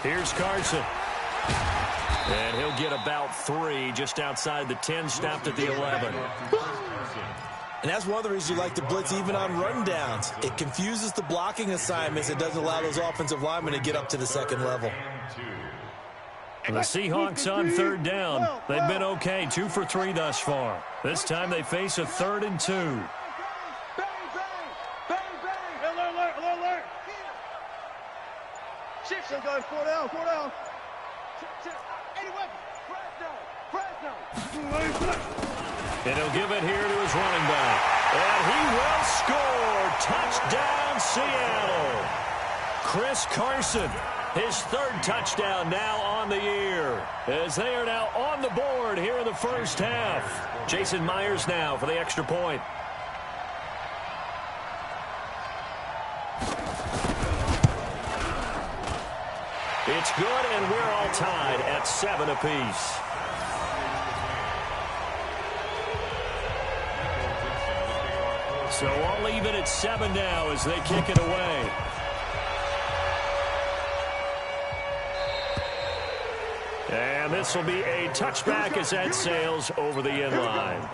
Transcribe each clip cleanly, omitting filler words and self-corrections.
Here's Carson. And he'll get about 3 just outside the 10, stopped at the 11. And that's one of the reasons you like to blitz even on rundowns. It confuses the blocking assignments. It doesn't allow those offensive linemen to get up to the second level. The Seahawks on third down. They've been okay, 2 for 3 thus far. This time they face a 3rd and 2. Shift, guys, 4 down. And he'll give it here to his running back. And he will score. Touchdown, Seattle. Chris Carson, his 3rd touchdown now on the year, as they are now on the board here in the first half. Jason Myers now for the extra point. It's good, and we're all tied at 7 apiece. So all even at 7 now as they kick it away. And this will be a touchback as that sails over the end line.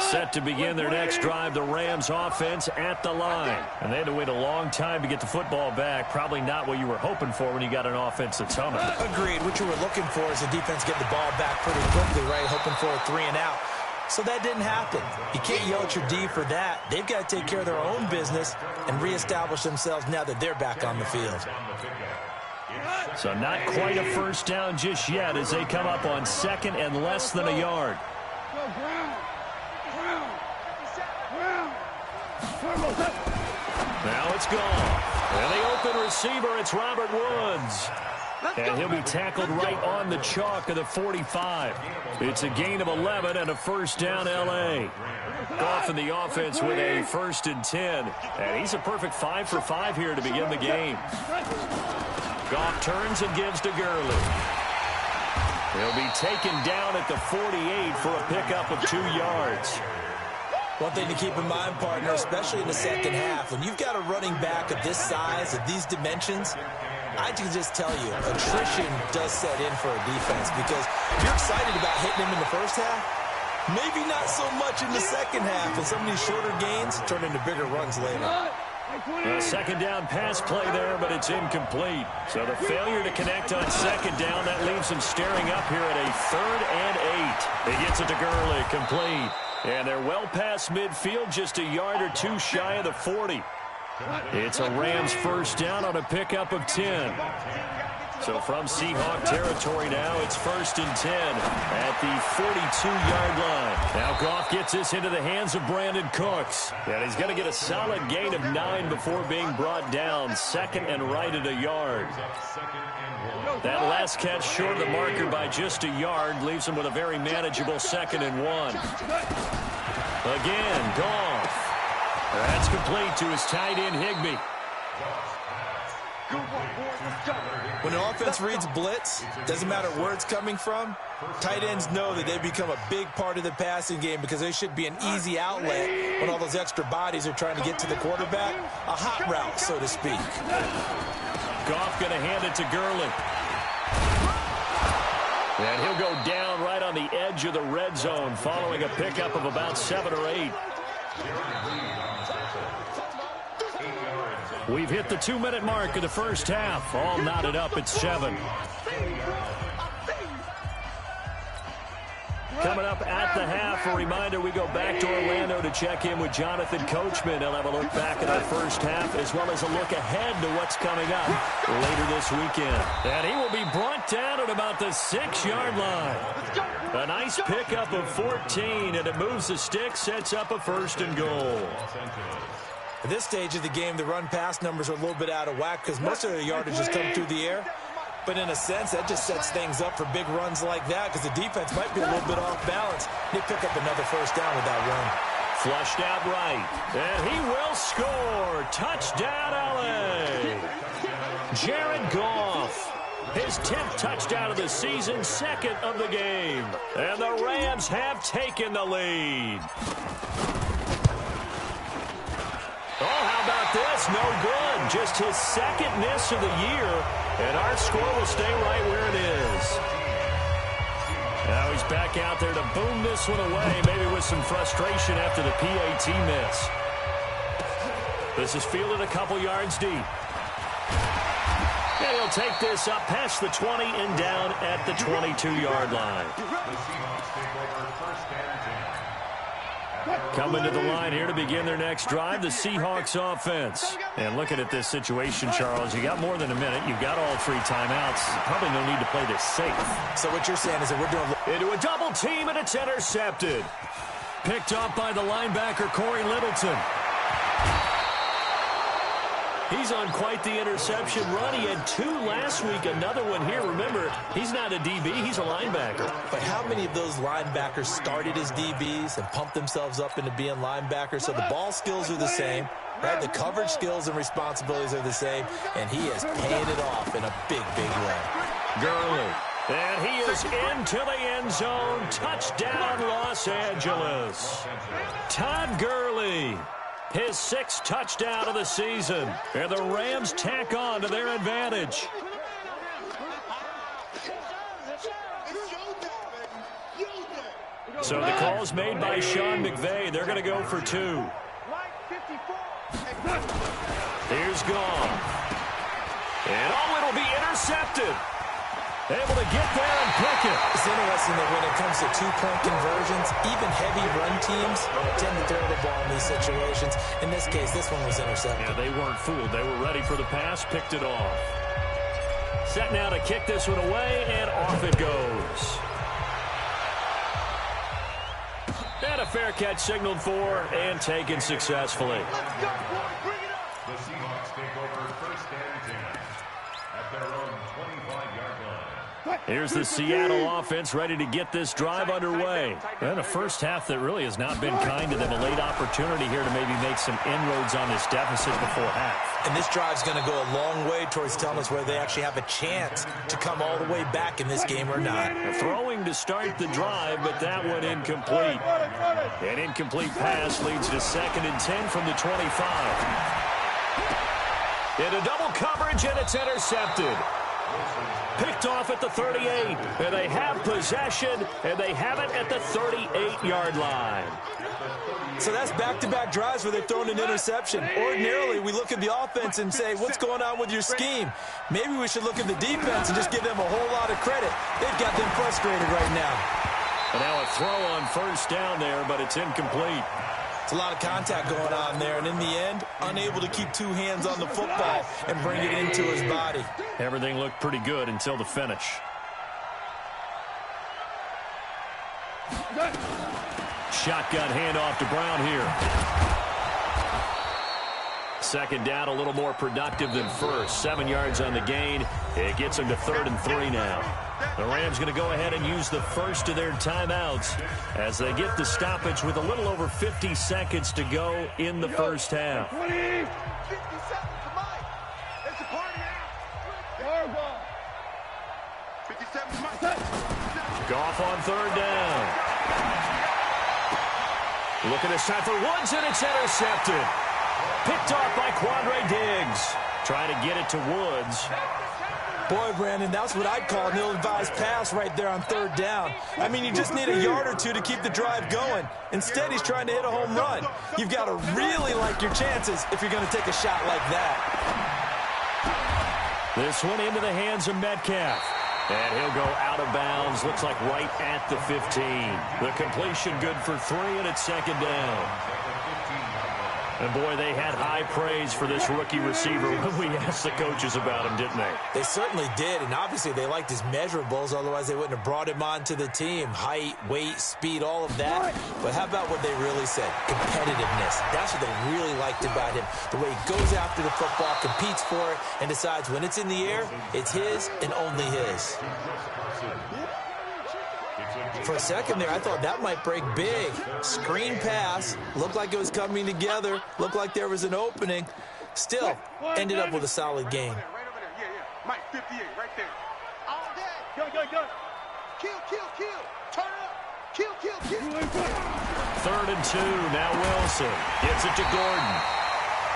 Set to begin their next drive, the Rams offense at the line. And they had to wait a long time to get the football back. Probably not what you were hoping for when you got an offense that's humming. Agreed. What you were looking for is the defense get the ball back pretty quickly, right? Hoping for a 3 and out. So that didn't happen. You can't yell at your D for that. They've got to take care of their own business and reestablish themselves now that they're back on the field. So not quite a first down just yet as they come up on 2nd and less than a yard. Now it's gone. And the open receiver, it's Robert Woods. And he'll be tackled right on the chalk of the 45. It's a gain of 11 and a first down, L.A. Goff in the offense with a 1st and 10. And he's a perfect 5 for 5 here to begin the game. Goff turns and gives to Gurley. He'll be taken down at the 48 for a pickup of 2 yards. One thing to keep in mind, partner, especially in the second half, when you've got a running back of this size, of these dimensions, I can just tell you, attrition does set in for a defense because you're excited about hitting him in the first half. Maybe not so much in the second half, and some of these shorter gains turn into bigger runs later. A 2nd down pass play there, but it's incomplete. So the failure to connect on 2nd down, that leaves him staring up here at a 3rd and 8. He gets it to Gurley, complete. And they're well past midfield, just a yard or 2 shy of the 40. It's a Rams first down on a pickup of 10. So from Seahawk territory now, it's 1st and 10 at the 42-yard line. Now Goff gets this into the hands of Brandon Cooks. And he's going to get a solid gain of 9 before being brought down. 2nd and right at a yard. That last catch short of the marker by just a yard leaves him with a very manageable 2nd and 1. Again, Goff. That's complete to his tight end, Higbee. When an offense reads blitz, doesn't matter where it's coming from, tight ends know that they become a big part of the passing game because they should be an easy outlet when all those extra bodies are trying to get to the quarterback. A hot route, so to speak. Goff going to hand it to Gurley. And he'll go down right on the edge of the red zone following a pickup of about 7 or 8. We've hit the 2-minute mark of the first half. All knotted up at 7. Coming up at the half, a reminder, we go back to Orlando to check in with Jonathan Coachman. He'll have a look back at our first half as well as a look ahead to what's coming up later this weekend. And he will be brought down at about the 6-yard line. A nice pickup of 14, and it moves the stick, sets up a 1st and goal. At this stage of the game, the run-pass numbers are a little bit out of whack because most of the yardage has come through the air. But in a sense, that just sets things up for big runs like that because the defense might be a little bit off balance. They pick up another first down with that run. Flushed out right. And he will score. Touchdown, L.A. Jared Goff. His 10th touchdown of the season, 2nd of the game. And the Rams have taken the lead. It's no good. Just his second miss of the year, and our score will stay right where it is. Now he's back out there to boom this one away, maybe with some frustration after the PAT miss. This is fielded a couple yards deep. And he'll take this up past the 20 and down at the 22-yard line. Coming to the line here to begin their next drive, the Seahawks offense. And looking at this situation, Charles, you got more than a minute. You've got all three timeouts. Probably no need to play this safe. So what you're saying is that we're doing into a double team, and it's intercepted. Picked up by the linebacker, Corey Littleton. He's on quite the interception run. He had 2 last week, another one here. Remember, he's not a DB, he's a linebacker. But how many of those linebackers started as DBs and pumped themselves up into being linebackers? So the ball skills are the same, right? The coverage skills and responsibilities are the same, and he is paying it off in a big, big way. Gurley. And he is into the end zone. Touchdown, Los Angeles. Todd Gurley. His 6th touchdown of the season. And the Rams tack on to their advantage. So the call's made by Sean McVay. They're going to go for 2. Here's Gone. And it'll be intercepted. Able to get there and pick it. It's interesting that when it comes to 2-point conversions, even heavy run teams tend to throw the ball in these situations. In this case, this one was intercepted. Yeah, they weren't fooled. They were ready for the pass, picked it off. Set now to kick this one away, and off it goes. And a fair catch signaled for and taken successfully. The Seahawks take over 1st and 10 at their own 25-yard line. Here's the Seattle offense ready to get this drive underway. And a first half that really has not been kind to them. A late opportunity here to maybe make some inroads on this deficit before half. And this drive's going to go a long way towards telling us whether they actually have a chance to come all the way back in this game or not. Throwing to start the drive, but that one incomplete. An incomplete pass leads to 2nd and 10 from the 25. Into double coverage, and it's intercepted. Picked off at the 38, and they have possession, and they have it at the 38-yard line. So that's back-to-back drives where they've thrown an interception. Ordinarily, we look at the offense and say, what's going on with your scheme? Maybe we should look at the defense and just give them a whole lot of credit. They've got them frustrated right now. And now a throw on 1st down there, but it's incomplete. It's a lot of contact going on there, and in the end, unable to keep 2 hands on the football and bring it into his body. Everything looked pretty good until the finish. Shotgun handoff to Brown here. 2nd down, a little more productive than 1st. 7 yards on the gain. It gets them to 3rd and 3 now. The Rams going to go ahead and use the first of their timeouts as they get the stoppage with a little over 50 seconds to go in the first half. 20, 50 seconds to Mike. It's a party out. 57 to Mike. Goff on 3rd down. Looking this time for Woods, and it's intercepted. Picked off by Quandre Diggs. Trying to get it to Woods. Boy, Brandon, that's what I'd call an ill-advised pass right there on 3rd down. I mean, you just need a yard or 2 to keep the drive going. Instead, he's trying to hit a home run. You've got to really like your chances if you're going to take a shot like that. This one into the hands of Metcalf. And he'll go out of bounds. Looks like right at the 15. The completion good for 3, and it's 2nd down. And, boy, they had high praise for this rookie receiver when we asked the coaches about him, didn't they? They certainly did, and obviously they liked his measurables. Otherwise, they wouldn't have brought him onto the team. Height, weight, speed, all of that. But how about what they really said? Competitiveness. That's what they really liked about him. The way he goes after the football, competes for it, and decides when it's in the air, it's his and only his. For a second there, I thought that might break big. Screen pass. Looked like it was coming together. Looked like there was an opening. Still, ended up with a solid game. Right over there. Yeah. Mike, 58, right there. All day. Go. Kill. Turn up. Kill. 3rd and 2. Now Wilson gets it to Gordon.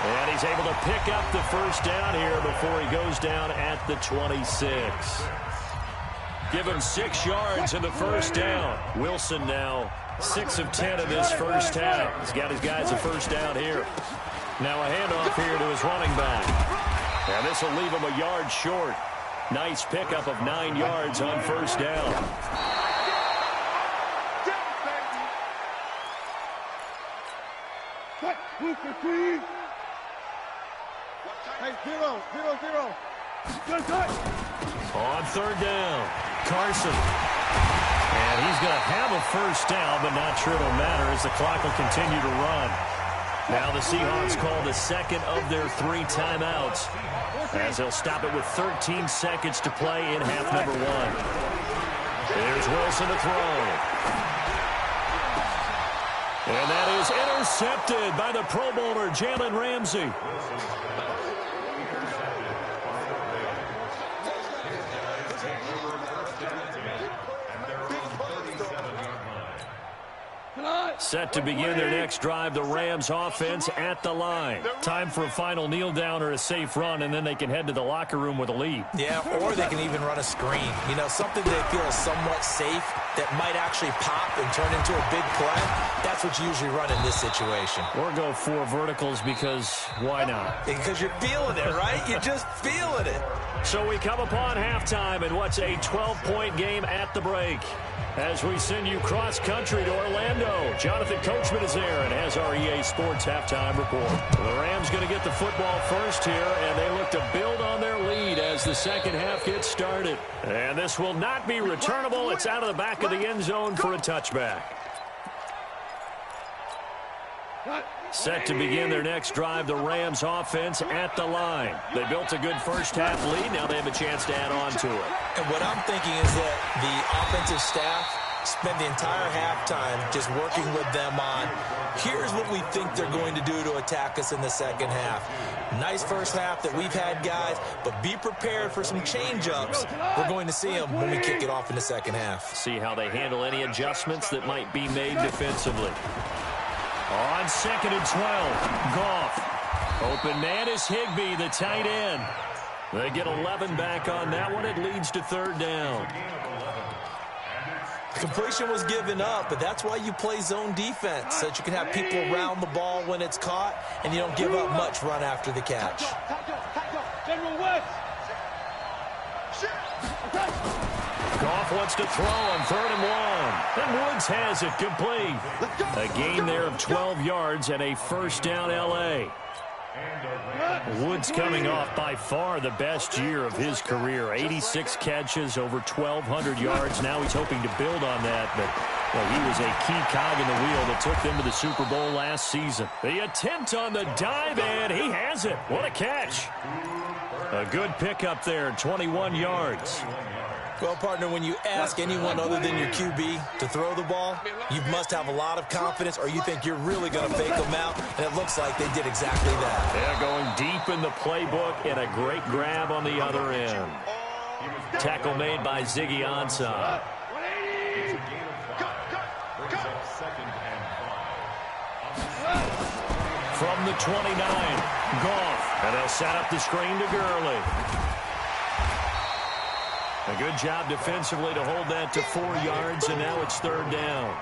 And he's able to pick up the first down here before he goes down at the 26. Give him 6 yards in the first down. Wilson now 6 of 10 in this first half. He's got his guys a first down here. Now a handoff here to his running back. And this will leave him a yard short. Nice pickup of 9 yards on first down. Hey, 0, 0, 0. On third down, Carson. And he's going to have a first down, but not sure it'll matter as the clock will continue to run. Now the Seahawks call the second of their 3 timeouts as they'll stop it with 13 seconds to play in half number 1. Here's Wilson to throw. And that is intercepted by the Pro Bowler, Jalen Ramsey. Set to begin their next drive, the Rams offense at the line. Time for a final kneel down or a safe run, and then they can head to the locker room with a lead. Yeah, or they can even run a screen. You know, something they feel is somewhat safe that might actually pop and turn into a big play. That's what you usually run in this situation. Or go 4 verticals because why not? Because you're feeling it, right? You're just feeling it. So we come upon halftime in what's a 12-point game at the break. As we send you cross-country to Orlando, Jonathan Coachman is there and has our EA Sports halftime report. The Rams going to get the football first here, and they look to build on their lead as the second half gets started. And this will not be returnable. It's out of the back of the end zone for a touchback. Set to begin their next drive, the Rams offense at the line. They built a good first half lead. Now they have a chance to add on to it. And what I'm thinking is that the offensive staff spent the entire halftime just working with them on, here's what we think they're going to do to attack us in the second half. Nice first half that we've had, guys, but be prepared for some change-ups. We're going to see them when we kick it off in the second half. See how they handle any adjustments that might be made defensively. On 2nd and 12, Goff. Open man is Higbee, the tight end. They get 11 back on that one. It leads to third down. Completion was given up, but that's why you play zone defense, so that you can have people around the ball when it's caught, and you don't give up much run after the catch. General West. Goff wants to throw on 3rd and 1. And Woods has it complete. A gain there of 12 yards and a first down L.A. Woods coming off by far the best year of his career. 86 catches, over 1,200 yards. Now he's hoping to build on that, but well, he was a key cog in the wheel that took them to the Super Bowl last season. The attempt on the dive, and he has it. What a catch. A good pickup there, 21 yards. Well, partner, when you ask anyone other than your QB to throw the ball, you must have a lot of confidence, or you think you're really going to fake them out, and it looks like they did exactly that. Yeah, going deep in the playbook, and a great grab on the other end. Tackle made by Ziggy Ansah. From the 29, Goff, and they'll set up the screen to Gurley. A good job defensively to hold that to 4 yards, and now it's third down.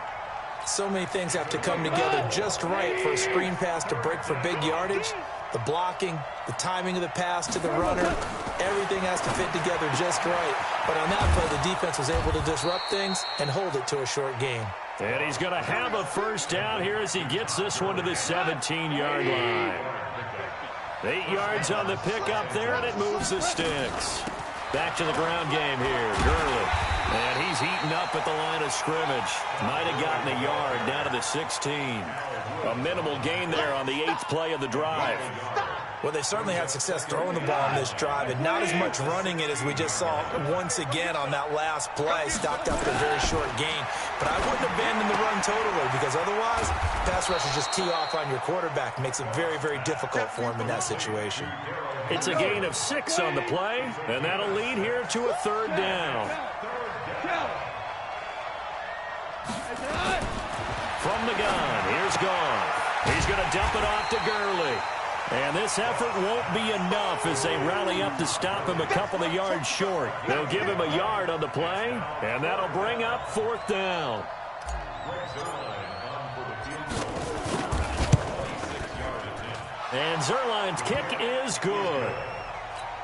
So many things have to come together just right for a screen pass to break for big yardage. The blocking, the timing of the pass to the runner, everything has to fit together just right. But on that play, the defense was able to disrupt things and hold it to a short game. And he's going to have a first down here as he gets this one to the 17-yard line. 8 yards on the pickup there, and it moves the sticks. Back to the ground game here. Gurley. And he's eaten up at the line of scrimmage. Might have gotten a yard down to the 16. A minimal gain there on the 8th play of the drive. Well, they certainly had success throwing the ball on this drive, and not as much running it as we just saw once again on that last play, stopped after a very short gain. But I wouldn't abandon the run totally, because otherwise, pass rushers just tee off on your quarterback. It makes it very, very difficult for him in that situation. It's a gain of 6 on the play, and that'll lead here to a third down. From the gun, here's Goff. He's going to dump it off to Gurley. And this effort won't be enough as they rally up to stop him a couple of yards short. They'll give him a yard on the play, and that'll bring up 4th down. And Zerline's kick is good.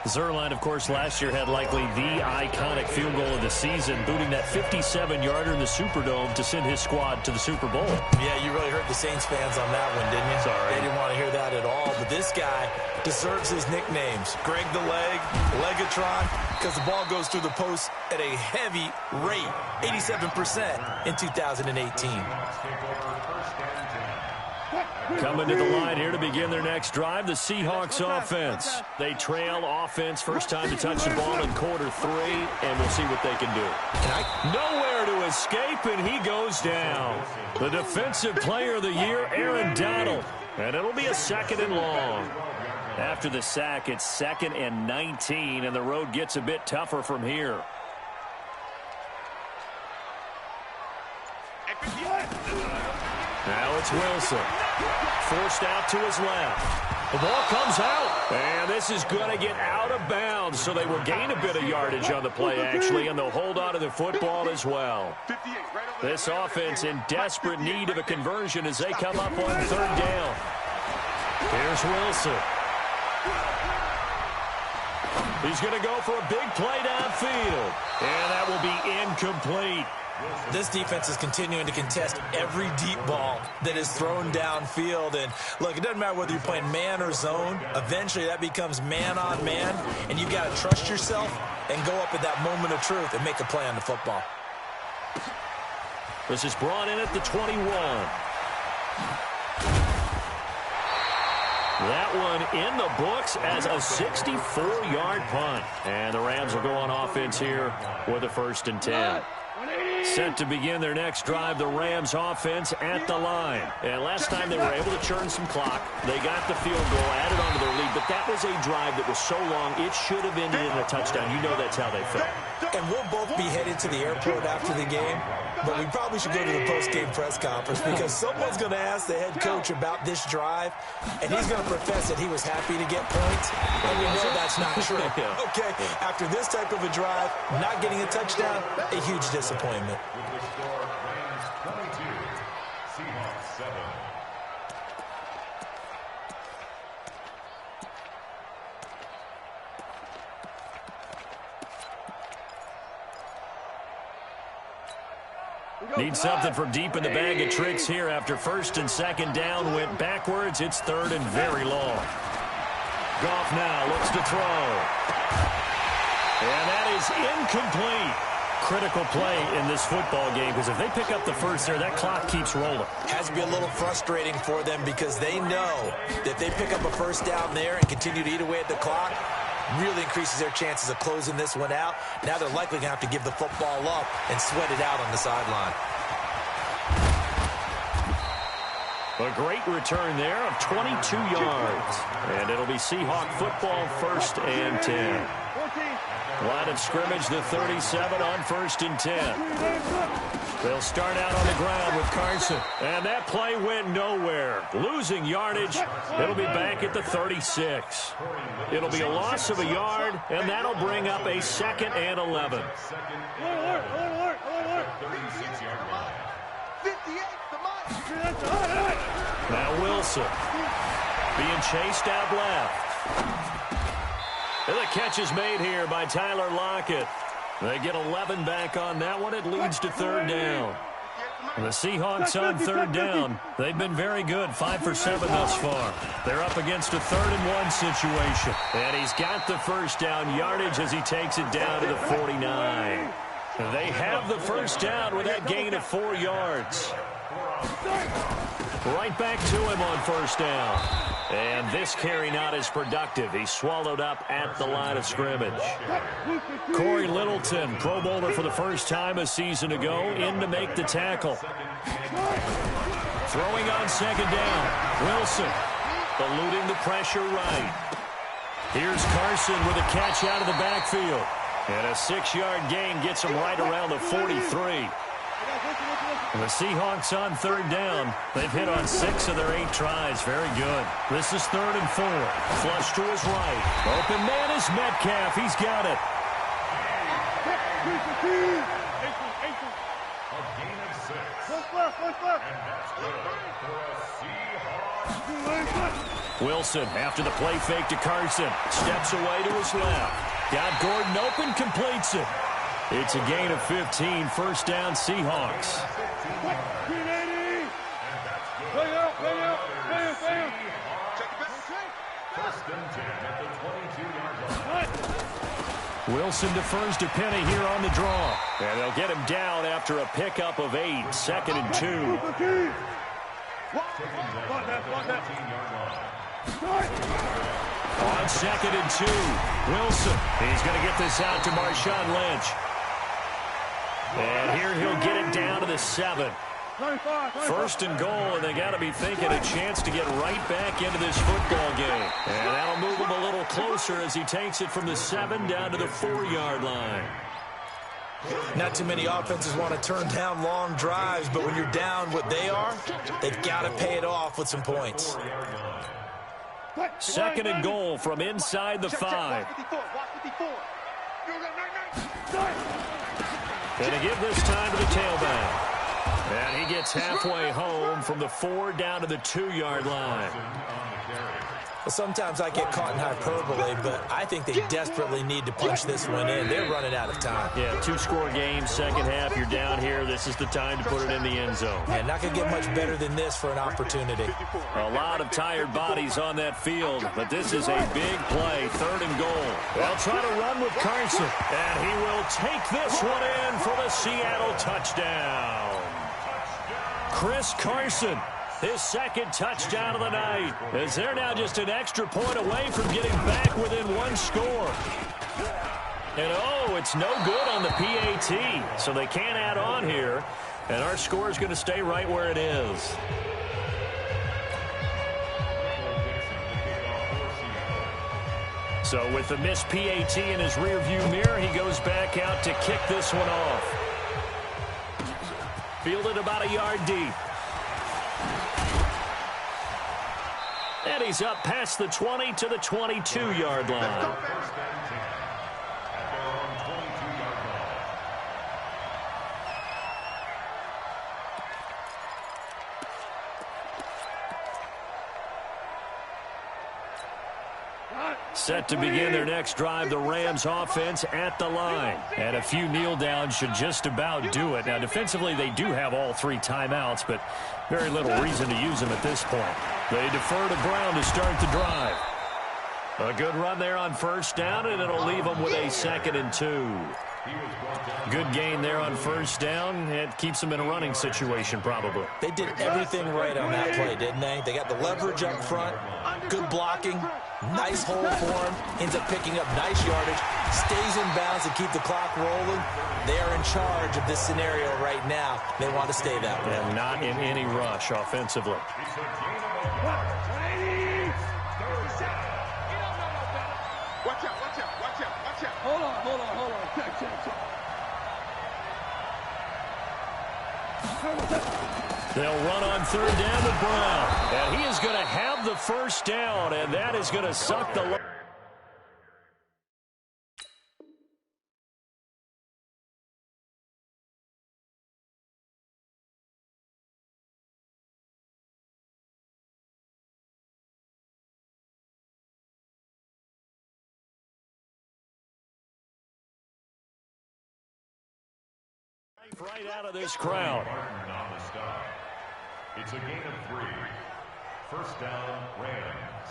Zerline, of course, last year had likely the iconic field goal of the season, booting that 57-yarder in the Superdome to send his squad to the Super Bowl. Yeah, you really hurt the Saints fans on that one, didn't you? Sorry. They didn't want to hear that at all. But this guy deserves his nicknames. Greg the Leg, Legatron, because the ball goes through the post at a heavy rate, 87% in 2018. Coming to the line here to begin their next drive, the Seahawks offense. They trail offense, first time to touch the ball in quarter 3, and we'll see what they can do. Nowhere to escape, and he goes down. The defensive player of the year, Aaron Donald. And it'll be a 2nd and long. After the sack, it's 2nd and 19, and the road gets a bit tougher from here. Now it's Wilson. Forced out to his left. The ball comes out. And this is going to get out of bounds, so they will gain a bit of yardage on the play, actually, and they'll hold on to the football as well. This offense in desperate need of a conversion as they come up on 3rd down. Here's Wilson. He's going to go for a big play downfield. And that will be incomplete. This defense is continuing to contest every deep ball that is thrown downfield. And, look, it doesn't matter whether you're playing man or zone. Eventually, that becomes man on man. And you've got to trust yourself and go up at that moment of truth and make a play on the football. This is brought in at the 21. That one in the books as a 64-yard punt. And the Rams will go on offense here with a 1st and 10. Set to begin their next drive, the Rams offense at the line. And last time they were able to churn some clock. They got the field goal, added on to their lead, but that was a drive that was so long, it should have ended in a touchdown. You know that's how they felt. And we'll both be headed to the airport after the game, but we probably should go to the post-game press conference because someone's going to ask the head coach about this drive, and he's going to profess that he was happy to get points, and we know that's not true. Okay, after this type of a drive, not getting a touchdown, a huge disappointment. With the score, Rams 22, Seahawks 7. Need something from deep in the bag of tricks here after 1st and 2nd down. Went backwards. It's 3rd and very long. Goff now looks to throw. And that is incomplete. Critical play in this football game because if they pick up the first there, that clock keeps rolling. Has to be a little frustrating for them because they know that they pick up a 1st down there and continue to eat away at the clock, really increases their chances of closing this one out. Now they're likely going to have to give the football up and sweat it out on the sideline. A great return there of 22 yards. And it'll be Seahawk football, 1st and 10. Line of scrimmage, the 37 on 1st and 10. They'll start out on the ground with Carson. And that play went nowhere. Losing yardage. It'll be back at the 36. It'll be a loss of a yard, and that'll bring up a 2nd and 11. Now Wilson being chased out left. And the catch is made here by Tyler Lockett. They get 11 back on that one. It leads to 3rd down. And the Seahawks on 3rd down. They've been very good, 5 for 7 thus far. They're up against a 3rd and 1 situation. And he's got the 1st down yardage as he takes it down to the 49. They have the 1st down with that gain of 4 yards. Right back to him on 1st down. And this carry not as productive. He's swallowed up at the line of scrimmage. Corey Littleton, Pro Bowler for the first time a season ago, in to make the tackle. Throwing on 2nd down. Wilson eluding the pressure right. Here's Carson with a catch out of the backfield. And a 6-yard gain gets him right around the 43. The Seahawks on third down. They've hit on 6 of their 8 tries. Very good. This is 3rd and 4. Flush to his right. Open man is Metcalf. He's got it. A gain of 6. And that's good for a Seahawks. Wilson, after the play fake to Carson, steps away to his left. Got Gordon open, completes it. It's a gain of 15, first down Seahawks. First and 10 at the 22-yard line. Wilson defers to Penny here on the draw. And they'll get him down after a pickup of 8, 2nd and 2. On 2nd and 2, Wilson. He's going to get this out to Marshawn Lynch. And here he'll get it down to the 7. First and goal, and they got to be thinking a chance to get right back into this football game. And that'll move him a little closer as he takes it from the 7 down to the 4-yard line. Not too many offenses want to turn down long drives, but when you're down what they are, they've got to pay it off with some points. 2nd and goal from inside the 5. Going to give this time to the tailback. And he gets halfway home from the 4 down to the 2-yard line. Well, sometimes I get caught in hyperbole, but I think they desperately need to punch this one in. They're running out of time. Yeah, 2-score game, second half, you're down here. This is the time to put it in the end zone. And not going to get much better than this for an opportunity. A lot of tired bodies on that field, but this is a big play, 3rd and goal. They'll try to run with Carson, and he will take this one in for the Seattle touchdown. Chris Carson, his 2nd touchdown of the night, as they're now just an extra point away from getting back within 1 score. And oh, it's no good on the PAT, so they can't add on here, and our score is going to stay right where it is. So with the missed PAT in his rearview mirror, he goes back out to kick this one off. Fielded about a yard deep. And he's up past the 20 to the 22-yard line. Set to begin their next drive, the Rams offense at the line. And a few kneel downs should just about do it. Now, defensively, they do have all 3 timeouts, but very little reason to use them at this point. They defer to Brown to start the drive. A good run there on first down, and it'll leave them with a 2nd and 2. Good gain there on first down. It keeps them in a running situation, probably. They did everything right on that play, didn't they? They got the leverage up front, good blocking, nice hole for him, ends up picking up nice yardage, stays in bounds to keep the clock rolling. They are in charge of this scenario right now. They want to stay that way. And not in any rush offensively. Watch out, watch out, watch out, watch out. Hold on. They'll run on third down to Brown. And he is going to have the first down, and that is going to suck the... right out of this crowd. It's a gain of 3. First down, Rams.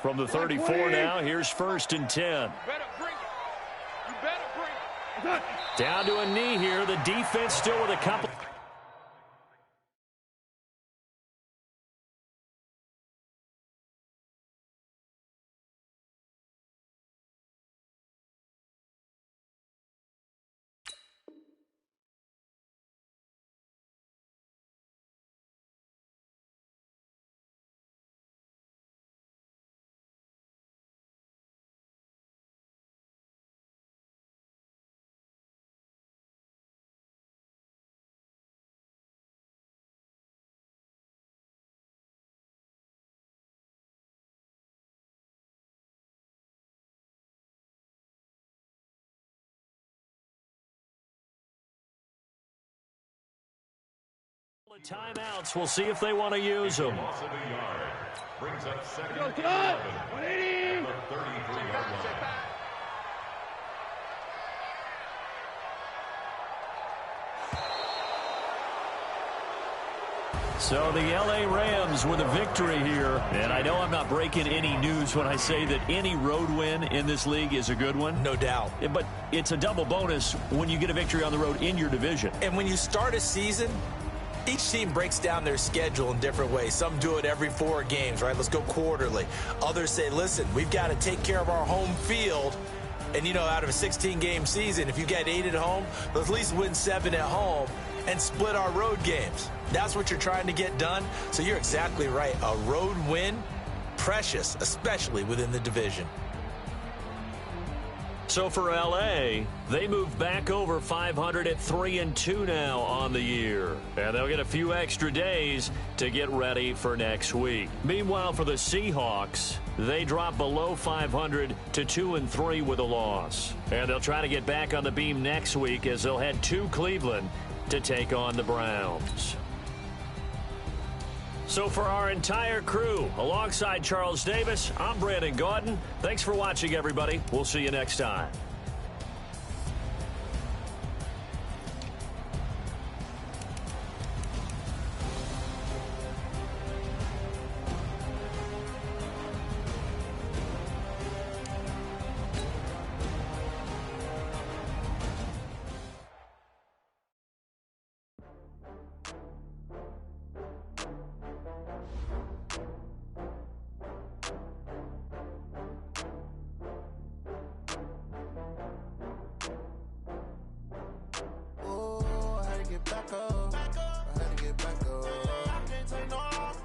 From the 34 now, here's 1st and 10. Down to a knee here. The defense still with a couple. Timeouts. We'll see if they want to use them. Loss of a yard. Brings up second and 11 at the 33-yard line. So the L.A. Rams with a victory here. And I know I'm not breaking any news when I say that any road win in this league is a good one. No doubt. But it's a double bonus when you get a victory on the road in your division. And when you start a season, each team breaks down their schedule in different ways. Some do it every 4 games, right? Let's go quarterly. Others say, listen, we've got to take care of our home field. And, you know, out of a 16-game season, if you get 8 at home, let's at least win 7 at home and split our road games. That's what you're trying to get done. So you're exactly right. A road win, precious, especially within the division. So for L.A., they move back over 500 at 3-2 now on the year. And they'll get a few extra days to get ready for next week. Meanwhile, for the Seahawks, they drop below 500 to 2-3 with a loss. And they'll try to get back on the beam next week as they'll head to Cleveland to take on the Browns. So for our entire crew, alongside Charles Davis, I'm Brandon Gaudin. Thanks for watching, everybody. We'll see you next time. Back up. I had to get back up. I can't take no off.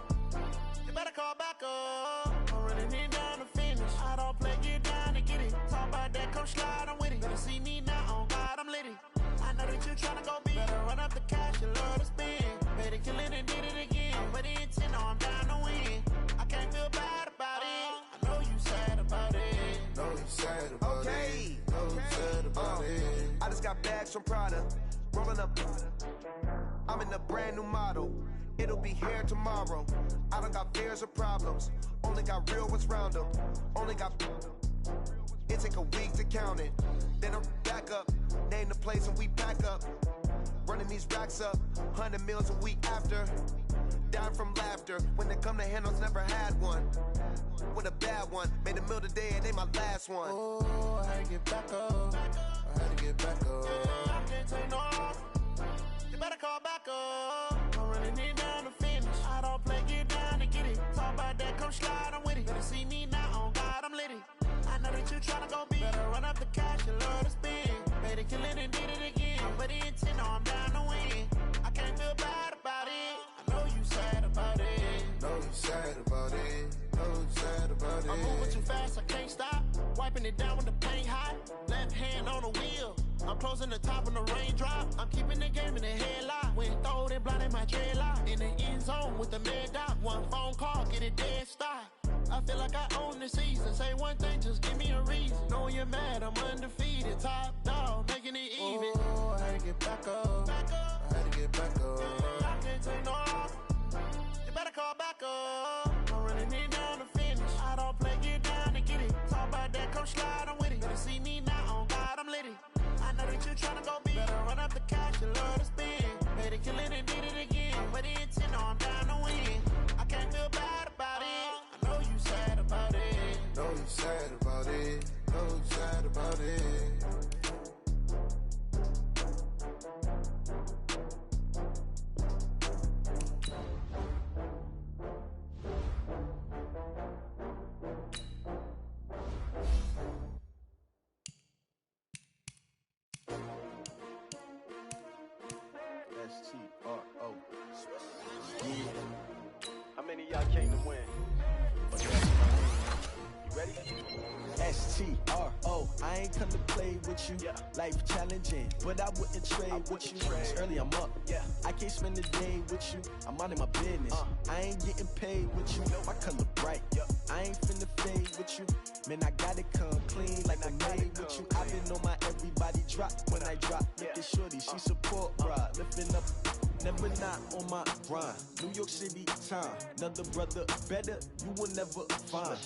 You better call back up. I'm running it down to finish. I don't play, get down to get it. Talk about that, come slide, I'm with it. Better see me now, on God, I'm litty. I know that you tryna go big. Better run up the cash, you love to spend. Better kill it and did it again. But the intent, no, I'm down to win. I can't feel bad about it. I know you sad about it. Know you sad about it. Know you sad about it. I just got bags from Prada. Rolling up, I'm in a brand new model. It'll be here tomorrow. I don't got fears or problems. Only got real ones round them. Only got. It take a week to count it. Then I'm back up. Name the place and we pack up. Running these racks up. 100 meals a week after. Down from laughter. When they come to handles, never had one. With a bad one. Made a meal today and they my last one. Oh, I had to get back up. I had to get back up. I can't take no off. You better call back up. I'm running it down to finish. I don't play, get down to get it. Talk about that, come slide, I'm with it. Better see me now, on God, I'm litty. I know that you tryna go big. Better run up the cash, you love to spend. Better kill it and did it again. But the intent, no, I'm down to win. I can't feel bad about it. I know you sad about it. Know you sad about it. Know you sad about it. I'm moving too fast, I can't stop. Wiping it down with the paint hot. Left hand on the wheel. I'm closing the top when the raindrop. I'm keeping the game in the headlock. When throwed and blinded my dreadlock. In the end zone with the mad dot. One phone call, get it dead stop. I feel like I own the season. Say one thing, just give me a reason. Knowing you're mad, I'm undefeated. Top dog, making it even. Oh, I had to get back up. I had to get back up. I can't take no off. You better call back up. I'm running it down to finish. I don't play, get down to get it. Talk about that, come slide, I'm with it. Better see me now, on God, I'm litty. I know that you tryna go big. Better run up the cash, you love to spend. Better kill it and did it again. But the intent, no, I'm down to win. I can't feel bad about it. I know you sad about it. Know you sad about it. Know you sad about it. S-T-R-O. Yeah. How many of y'all came to win? But that's what I mean. You ready? S-T-R-O. I ain't come to play with you. Yeah. Life challenging, but I wouldn't trade with you. It's early, I'm up. Yeah. I can't spend the day with you. I'm out of my business. I ain't getting paid with you. My color bright. Yep. I ain't finna fade with you. Man, I gotta come clean like I made with you. I've been on my everybody drop when I drop. Look at shorty, she support rod. Lifting up never not on my grind. New York City time, another brother better, you will never find.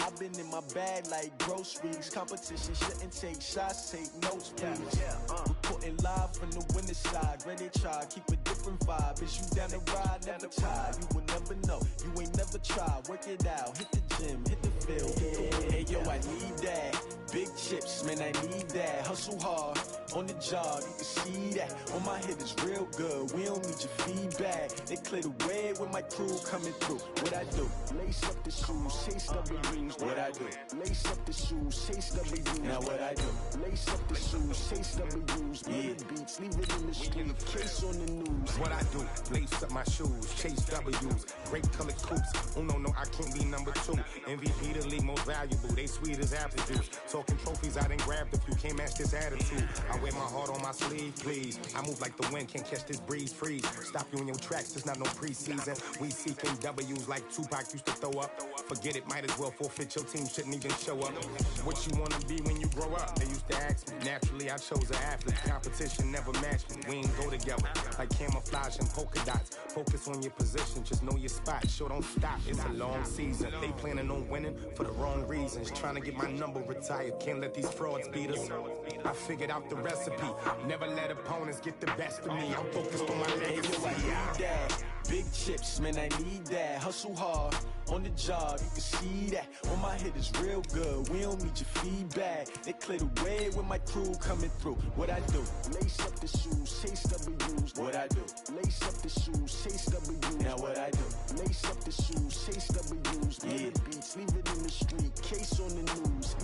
I've been in my bag like groceries. Competition shouldn't take shots, take notes, please. Reporting live from the winning side. Ready to try, keep a different vibe. Is you down the ride, never tired. You will never know, you ain't never tried. Work it out, hit the gym, hit the field. Hey yo, I need that. Big chips, man, I need that. Hustle hard, on the job, you can see that. On my head is real good, we don't need your feedback. They clear the way with my crew coming through. What I do? Lace up the shoes, chase W's. What I do? Lace up the shoes, chase W's. Now what I do? Lace up the shoes, chase W's. Yeah, beats, leave it in the street, case on the news. What I do? Lace up my shoes, chase W's. Grape colored coops. Oh no, I can't be number 2. MVP the league most valuable. They sweet as apple juice. Talking trophies, I done grabbed a few. Can't match this attitude. I wear my heart on my sleeve, please. I move like the wind, can't catch this breeze, freeze. Stop you in your tracks, there's not no preseason. We seeking W's like Tupac used to throw up. Forget it, might as well forfeit. Your team shouldn't even show up. What you wanna be when you grow up? They used to ask me. Naturally, I chose an athlete. Competition never matched me. We ain't go together like camouflage and polka dots. Focus on your position, just know your spot. Sure, don't stop. It's a long season. They planning on winning for the wrong reasons. Trying to get my number retired. Can't let these frauds beat us. I figured out the recipe. Never let opponents get the best of me. I'm focused on my legacy. I need that. Big chips, man, I need that. Hustle hard, on the job, you can see that. On my head is real good, we don't need your feedback. They clear the way with my crew coming through. What I do? Lace up the shoes, chase W's. What I do? Lace up the shoes, chase W's. Now what I do? Lace up the shoes, chase W's. Yeah, beats, leave it in the street, case on the news.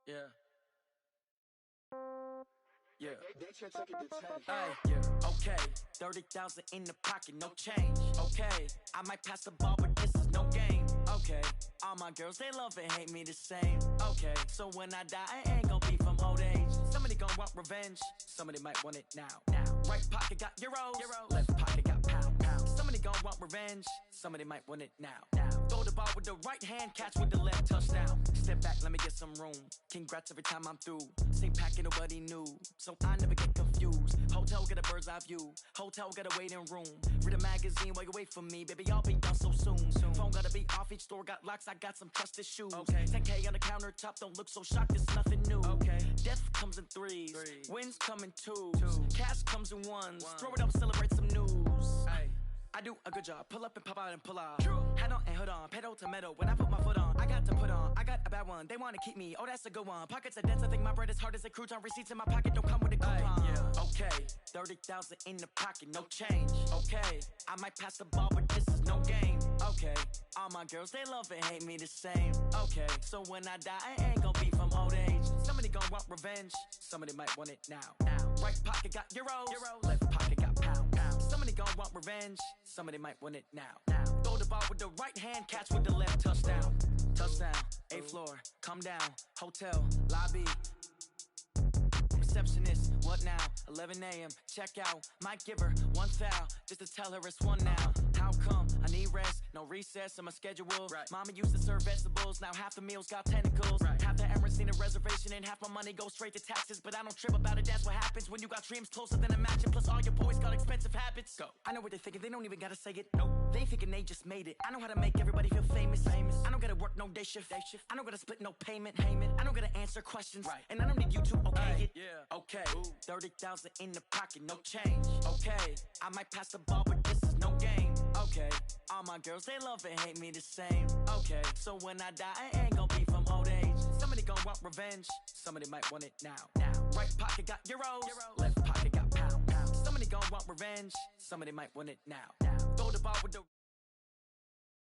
Yeah. Yeah. Hey, yeah. Okay. 30,000 in the pocket, no change. Okay. I might pass the ball, but this is no game. Okay. All my girls, they love and hate me the same. Okay. So when I die, I ain't gon' be from old age. Somebody gon' want revenge. Somebody might want it now. Right pocket got euros. Left pocket got pound. Somebody gon' want revenge. Somebody might want it now. Throw the ball with the right hand, catch with the left, touchdown. Step back, let me get some room. Congrats every time I'm through. Same packet, nobody knew, so I never get confused. Hotel get a bird's eye view. Hotel get a waiting room. Read a magazine while you wait for me, baby. I'll be done so soon. Phone gotta be off. Each store got locks. I got some trusted shoes. 10K on the countertop. Don't look so shocked. It's nothing new. Death comes in threes. Wins come in twos. Cash comes in ones. Throw it up, celebrate some news. I do a good job. Pull up and pop out and pull out. Head on and hood on. Pedal to metal. When I put my foot on, I got to put on. I got a bad one. They want to keep me. Oh, that's a good one. Pockets are dense. I think my bread is hard as a crouton. Receipts in my pocket don't come with a coupon. Okay. 30,000 in the pocket. No change. Okay. I might pass the ball, but this is no game. Okay. All my girls, they love and hate me the same. Okay. So when I die, I ain't gon' be from old age. Somebody gon' want revenge. Somebody might want it now. Right pocket got euros. Left pocket got pound. Somebody gon' want revenge. Somebody might want it now. Throw the ball with the right hand, catch with the left, touchdown. Touchdown, 8th floor, come down, hotel, lobby. Receptionist, what now? 11 a.m., check out. Might give her one foul, just to tell her it's one now. How come? I need rest, no recess in my schedule. Mama used to serve vegetables, now half the meals got tentacles. Half the Emirates need a reservation and half my money goes straight to taxes. But I don't trip about it, that's what happens when you got dreams closer than a match. And plus all your boys got expensive habits. Go. I know what they're thinking, they don't even gotta say it. Nope. They thinking they just made it. I know how to make everybody feel famous. I don't gotta work no day shift. I don't gotta split no payment. I don't gotta answer questions. And I don't need you to okay it. Okay, 30,000 in the pocket, no change. Okay, I might pass the ball, but this is no game. Okay, all my girls, they love and hate me the same. Okay, so when I die, I ain't gon' be from old age. Somebody gon' want revenge. Somebody might want it now. Right pocket got euros. Left pocket got pound. Somebody gon' want revenge. Somebody might want it now. Throw the ball with the